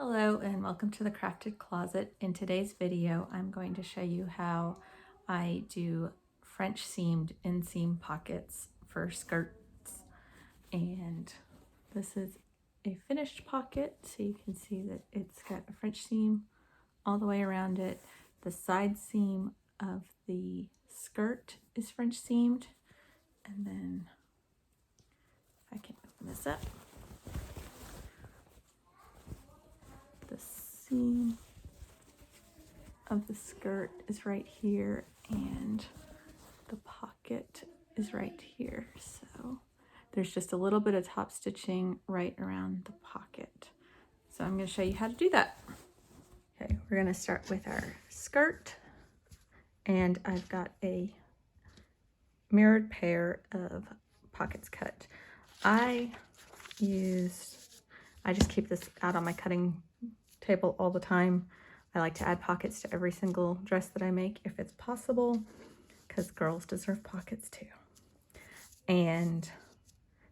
Hello and welcome to the Crafted Closet. In today's video, I'm going to show you how I do French seamed inseam pockets for skirts. And this is a finished pocket, so you can see that it's got a French seam all the way around it. The side seam of the skirt is French seamed. And then if I can open this up, the seam of the skirt is right here and the pocket is right here. So there's just a little bit of top stitching right around the pocket. So I'm going to show you how to do that. Okay, we're going to start with our skirt, and I've got a mirrored pair of pockets cut. I just keep this out on my cutting table all the time. I like to add pockets to every single dress that I make if it's possible, because girls deserve pockets too. And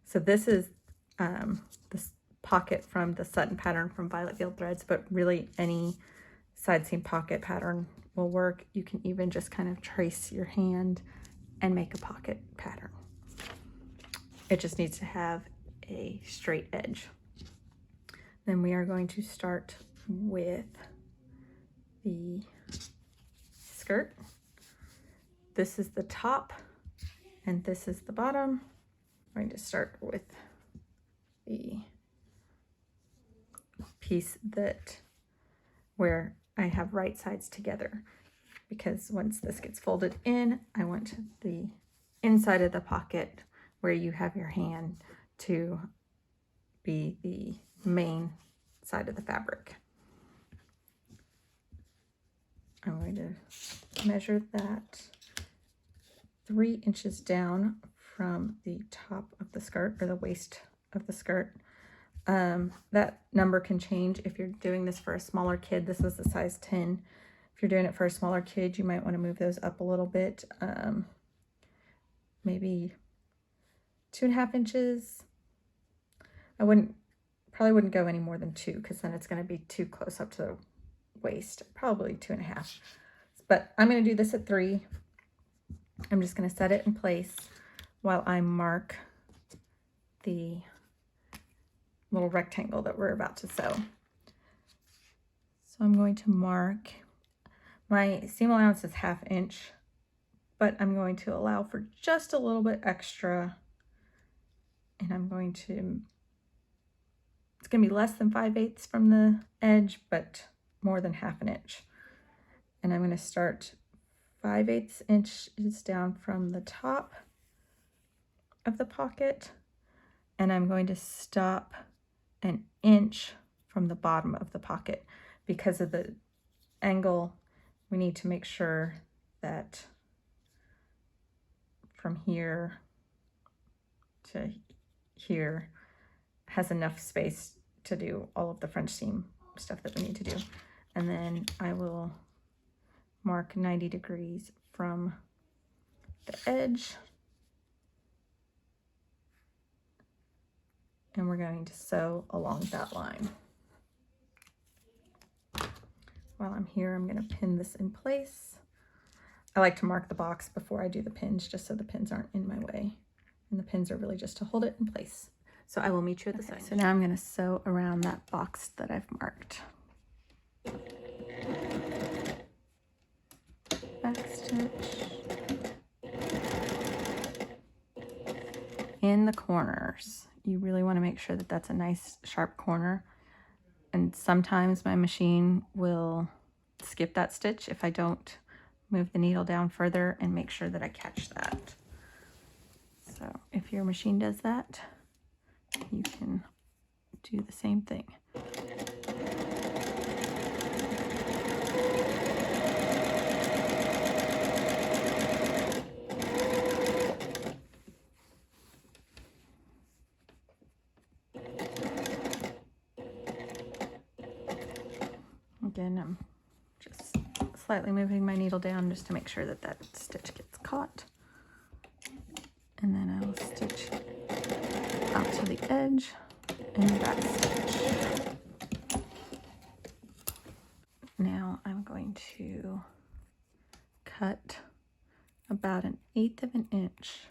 so this is this pocket from the Sutton pattern from Violet Field Threads, but really any side seam pocket pattern will work. You can even just kind of trace your hand and make a pocket pattern. It just needs to have a straight edge. Then we are going to start with the skirt. This is the top and this is the bottom. I'm going to start with the piece where I have right sides together, because once this gets folded in, I want the inside of the pocket where you have your hand to be the main side of the fabric. I'm going to measure that 3 inches down from the top of the skirt, or the waist of the skirt. That number can change if you're doing this for a smaller kid. This is a size 10. If you're doing it for a smaller kid, you might want to move those up a little bit. Maybe 2.5 inches. I probably wouldn't go any more than 2, because then it's going to be too close up to the waist. Probably 2.5. But I'm going to do this at 3. I'm just going to set it in place while I mark the little rectangle that we're about to sew. So I'm going to mark, my seam allowance is 1/2 inch, but I'm going to allow for just a little bit extra, and I'm going to, it's going to be less than 5/8 from the edge, but more than 1/2 inch. And I'm going to start 5/8 inches down from the top of the pocket, and I'm going to stop 1 inch from the bottom of the pocket. Because of the angle, we need to make sure that from here to here has enough space to do all of the French seam stuff that we need to do. And then I will mark 90 degrees from the edge, and we're going to sew along that line. While I'm here, I'm going to pin this in place. I like to mark the box before I do the pins, just so the pins aren't in my way, and the pins are really just to hold it in place. So I will meet you at the side. So now I'm going to sew around that box that I've marked. Back stitch in the corners. You really want to make sure that that's a nice sharp corner, and sometimes my machine will skip that stitch if I don't move the needle down further and make sure that I catch that. So if your machine does that, you can do the same thing. Again, I'm just slightly moving my needle down just to make sure that that stitch gets caught. And then I will stitch out to the edge and back stitch. going to cut about 1/8 of an inch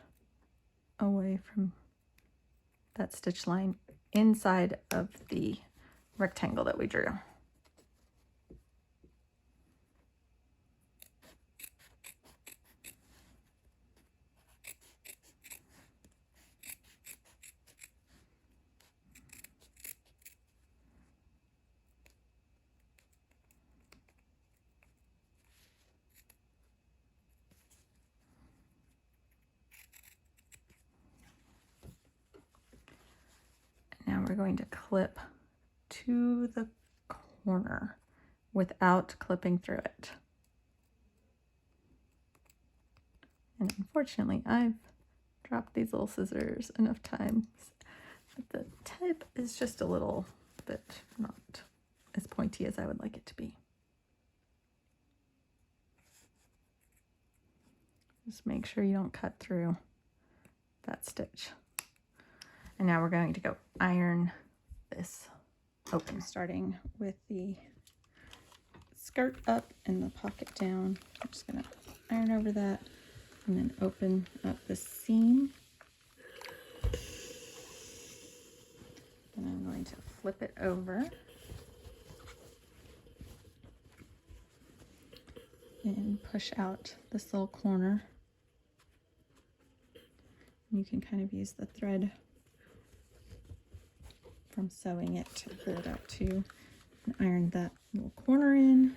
away from that stitch line inside of the rectangle that we drew. Now we're going to clip to the corner without clipping through it. And unfortunately, I've dropped these little scissors enough times that the tip is just a little bit not as pointy as I would like it to be. Just make sure you don't cut through that stitch. And now we're going to go iron this open, starting with the skirt up and the pocket down. I'm just gonna iron over that and then open up the seam. And I'm going to flip it over and push out this little corner. You can kind of use the thread from sewing it to pull it out too, and iron that little corner in.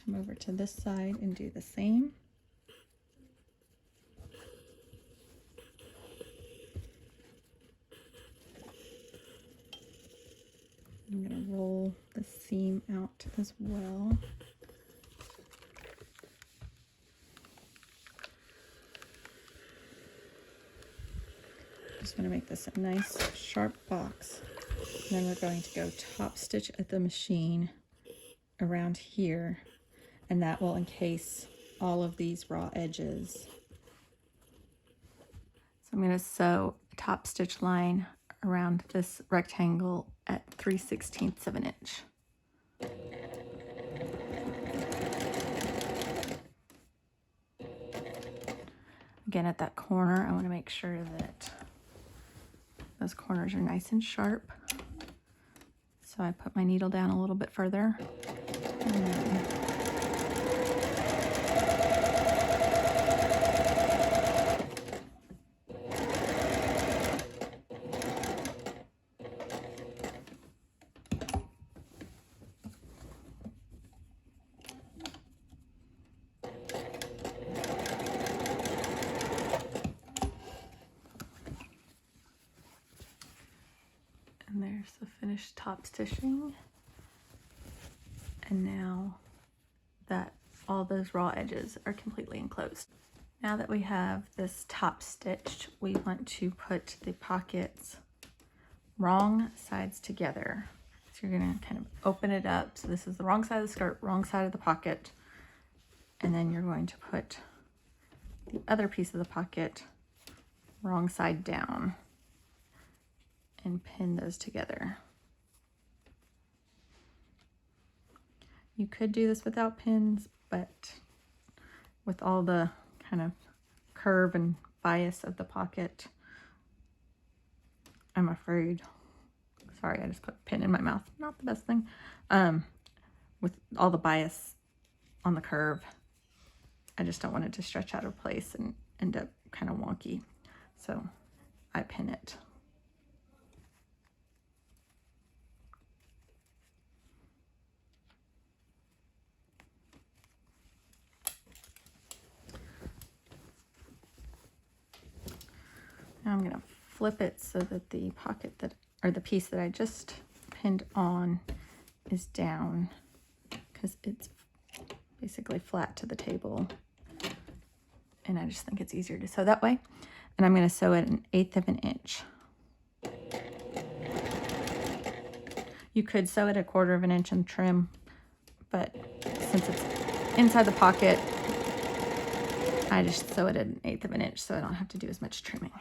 Come over to this side and do the same. I'm going to roll the seam out as well. Just going to make this a nice sharp box. And then we're going to go top stitch at the machine around here, and that will encase all of these raw edges. So I'm going to sew a top stitch line around this rectangle at 3/16 of an inch. Again, at that corner, I want to make sure that those corners are nice and sharp. So I put my needle down a little bit further. And there's the finished top stitching. And now that all those raw edges are completely enclosed. Now that we have this top stitched, we want to put the pockets wrong sides together. So you're gonna kind of open it up. So this is the wrong side of the skirt, wrong side of the pocket. And then you're going to put the other piece of the pocket wrong side down and pin those together. You could do this without pins, but with all the kind of curve and bias of the pocket, I'm afraid, sorry, I just put a pin in my mouth, not the best thing. With all the bias on the curve, I just don't want it to stretch out of place and end up kind of wonky. So I pin it. Now I'm going to flip it so that the pocket that, or the piece that I just pinned on is down, because it's basically flat to the table. And I just think it's easier to sew that way. And I'm going to sew it 1/8 of an inch. You could sew it 1/4 of an inch and trim, but since it's inside the pocket, I just sew it 1/8 of an inch so I don't have to do as much trimming.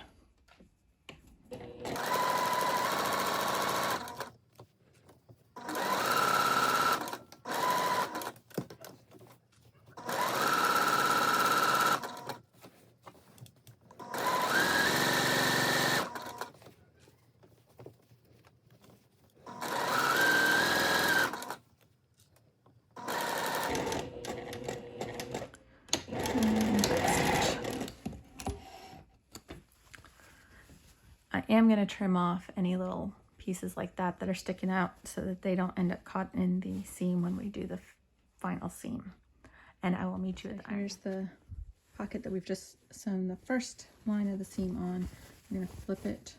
am going to trim off any little pieces like that that are sticking out so that they don't end up caught in the seam when we do the final seam. And I will meet you at the iron. Here's the pocket that we've just sewn the first line of the seam on. I'm going to flip it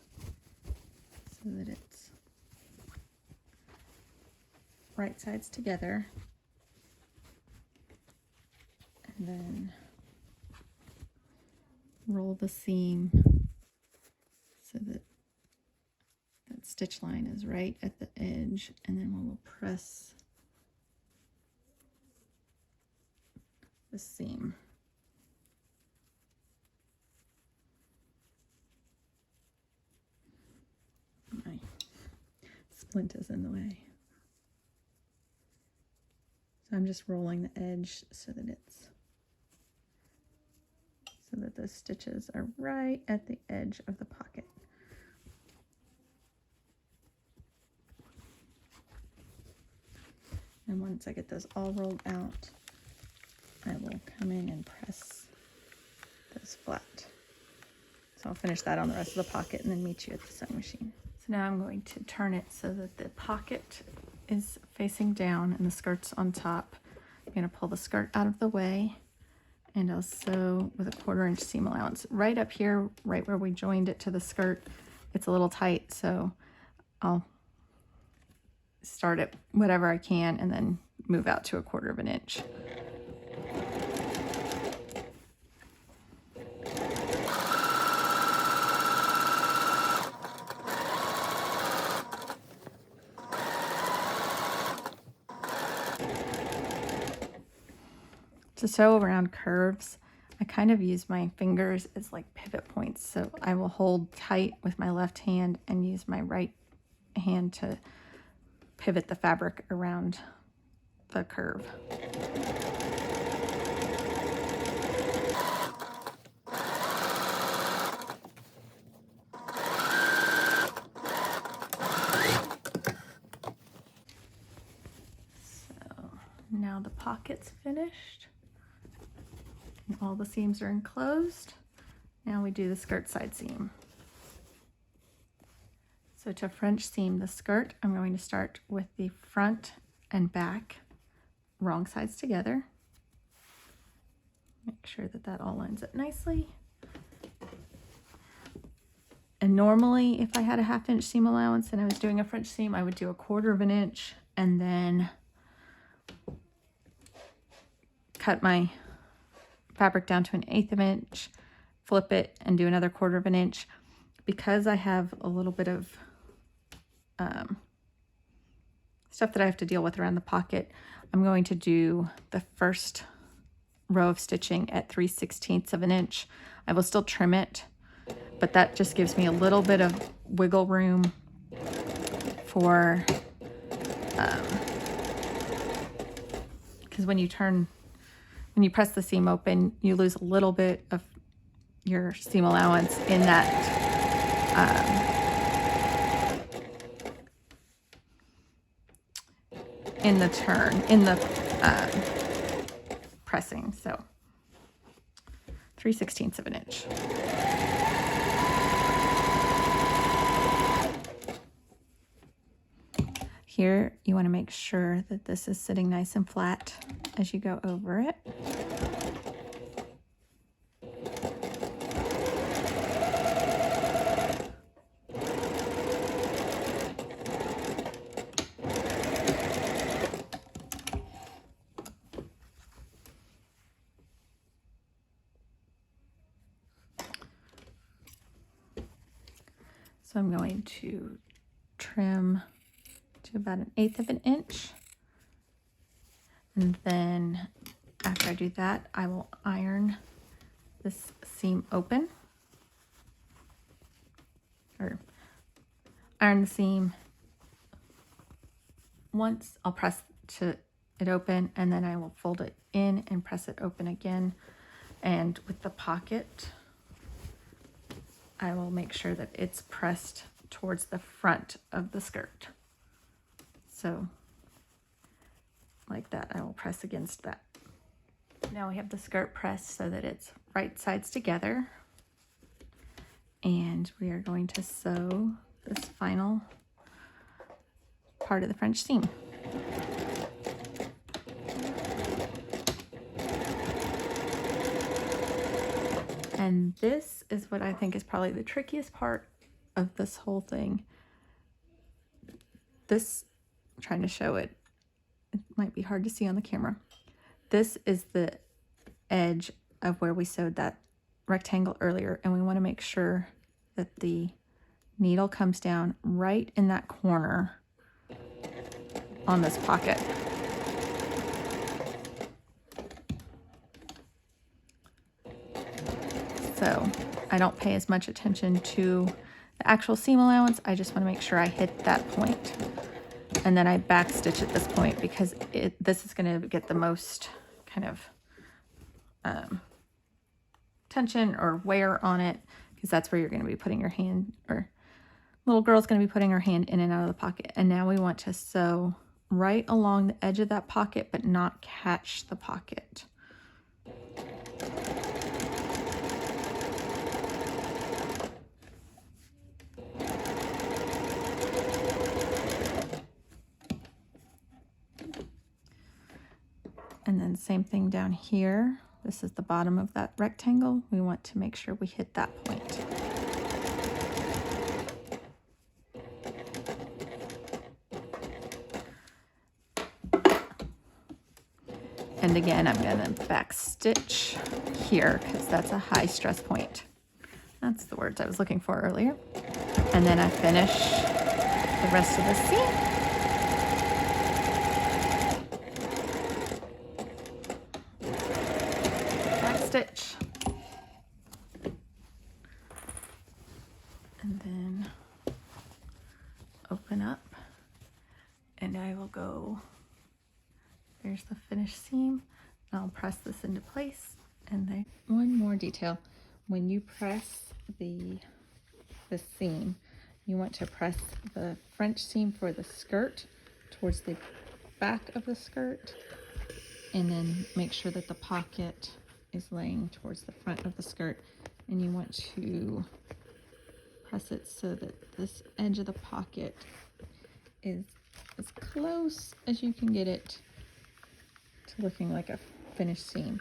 so that it's right sides together. And then roll the seam so that that stitch line is right at the edge, and then we'll press the seam. My splint is in the way. So I'm just rolling the edge so that those stitches are right at the edge of the pocket. And once I get those all rolled out, I will come in and press those flat. So I'll finish that on the rest of the pocket and then meet you at the sewing machine. So now I'm going to turn it so that the pocket is facing down and the skirt's on top. I'm going to pull the skirt out of the way, and I'll sew with a 1/4 inch seam allowance. Right up here, right where we joined it to the skirt, it's a little tight, so I'll start at whatever I can and then move out to a 1/4 inch. To sew around curves, I kind of use my fingers as like pivot points. So I will hold tight with my left hand and use my right hand to pivot the fabric around the curve. So now the pocket's finished. And all the seams are enclosed. Now we do the skirt side seam. So to French seam the skirt, I'm going to start with the front and back, wrong sides together. Make sure that that all lines up nicely. And normally if I had a 1/2 inch seam allowance and I was doing a French seam, I would do a 1/4 inch and then cut my fabric down to an 1/8 inch, flip it and do another 1/4 inch. Because I have a little bit of stuff that I have to deal with around the pocket, I'm going to do the first row of stitching at 3/16 of an inch. I will still trim it, but that just gives me a little bit of wiggle room for, because when you press the seam open, you lose a little bit of your seam allowance in that in the turn, in the pressing. So 3/16 of an inch. Here, you want to make sure that this is sitting nice and flat as you go over it. So I'm going to trim to about 1/8 of an inch. And then after I do that, I will iron this seam open, or iron the seam once. I'll press it open, and then I will fold it in and press it open again. And with the pocket, I will make sure that it's pressed towards the front of the skirt. So like that, I will press against that. Now we have the skirt pressed so that it's right sides together. And we are going to sew this final part of the French seam. And this is what I think is probably the trickiest part of this whole thing. This, I'm trying to show it, it might be hard to see on the camera. This is the edge of where we sewed that rectangle earlier, and we want to make sure that the needle comes down right in that corner on this pocket. So I don't pay as much attention to the actual seam allowance. I just want to make sure I hit that point. And then I back stitch at this point because this is going to get the most kind of tension or wear on it, because that's where you're going to be putting your hand, or little girl's going to be putting her hand in and out of the pocket. And now we want to sew right along the edge of that pocket, but not catch the pocket. And then same thing down here. This is the bottom of that rectangle. We want to make sure we hit that point. And again, I'm going to back stitch here because that's a high stress point. That's the words I was looking for earlier. And then I finish the rest of the seam. Stitch, and then open up, and I will go, there's the finished seam, and I'll press this into place. And then one more detail, when you press the seam, you want to press the French seam for the skirt towards the back of the skirt, and then make sure that the pocket is laying towards the front of the skirt, and you want to press it so that this edge of the pocket is as close as you can get it to looking like a finished seam.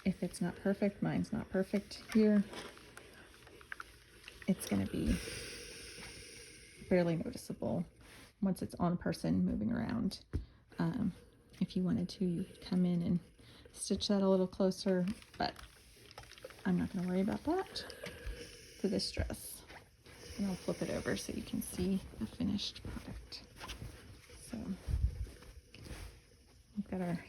If it's not perfect, mine's not perfect here, it's going to be barely noticeable once it's on a person moving around. If you wanted to, you could come in and stitch that a little closer, but I'm not going to worry about that for this dress. And I'll flip it over so you can see the finished product. So we've got our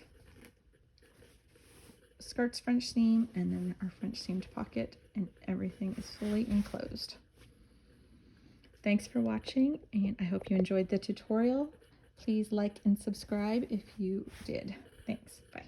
skirt's French seam, and then our French seamed pocket, and everything is fully enclosed. Thanks for watching, and I hope you enjoyed the tutorial. Please like and subscribe if you did. Thanks. Bye.